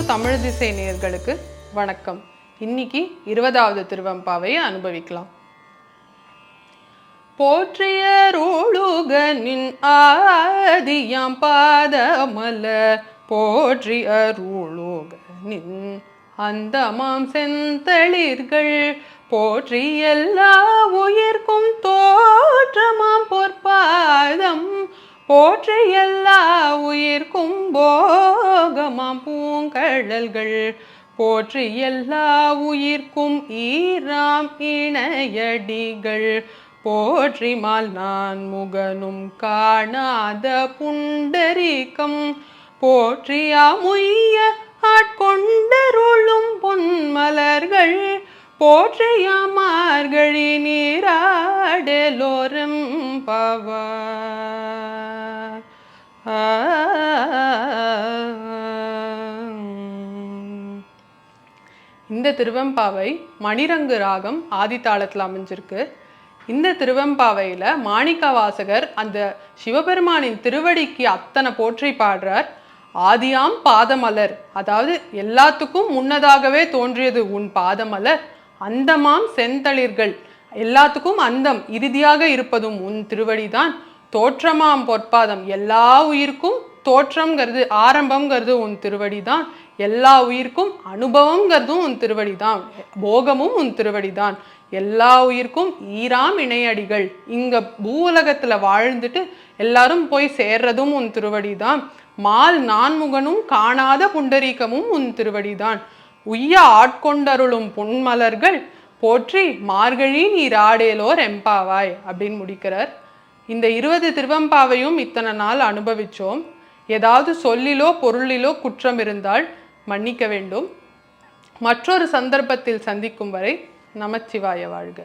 தமிழ் திசை நேயர்களுக்கு வணக்கம். இன்னைக்கு 20வது திருவெம்பாவையை அனுபவிக்கலாம். போற்றிய ரூழுகனின் ஆதியாம் பாதமலர் போற்றிய ரூழுகனின் அந்தமாம் செந்தளிர்கள் போற்றி எல்லா உயிர்க்கும் தோற்றமாம் பொற்பாதம் போற்றி எல்லா உயிர்க்கும் போகமாம் பூங்கழல்கள் போற்றி எல்லா உயிர்க்கும் ஈராம் இணையடிகள் போற்றி மால் நான் முகனும் காணாத புண்டரீகம் போற்றியா முய்ய ஆட்கொண்டருளும் பொன்மலர்கள் போற்றியா மார்கழி நீராடலோரம் பவார். இந்த திருவெம்பாவை மணிரங்கு ராகம் ஆதித்தாளத்தில் அமைஞ்சிருக்கு. இந்த திருவெம்பாவையில் மாணிக்கவாசகர் அந்த சிவபெருமானின் திருவடிக்கு அத்தனை போற்றி பாடுறார். ஆதியாம் பாதமலர், அதாவது எல்லாத்துக்கும் முன்னதாகவே தோன்றியது உன் பாதமலர். அந்தமாம் செந்தளிர்கள், எல்லாத்துக்கும் அந்தம் இறுதியாக இருப்பதும் உன் திருவடிதான். தோற்றமாம் பொற்பாதம், எல்லா உயிர்க்கும் தோற்றம்ங்கிறது ஆரம்பம்ங்கிறது உன் திருவடிதான். எல்லா உயிர்க்கும் அனுபவம்ங்கிறதும் உன் திருவடிதான். போகமும் உன் திருவடிதான். எல்லா உயிர்க்கும் ஈராம் இணையடிகள், இங்க பூவுலகத்துல வாழ்ந்துட்டு எல்லாரும் போய் சேர்றதும் உன் திருவடிதான். மால் நான்முகனும் காணாத புண்டரீகமும் உன் திருவடிதான். உய்ய ஆட்கொண்டருளும் பொன்மலர்கள் போற்றி மார்கழி நீராடேலோர் எம்பாவாய் அப்படின்னு முடிக்கிறார். இந்த 20 திருவெம்பாவையும் இத்தனை நாள் அனுபவிச்சோம். ஏதாவது சொல்லிலோ பொருளிலோ குற்றம் இருந்தால் மன்னிக்க வேண்டும். மற்றொரு சந்தர்ப்பத்தில் சந்திக்கும் வரை நமச்சிவாய வாழ்க.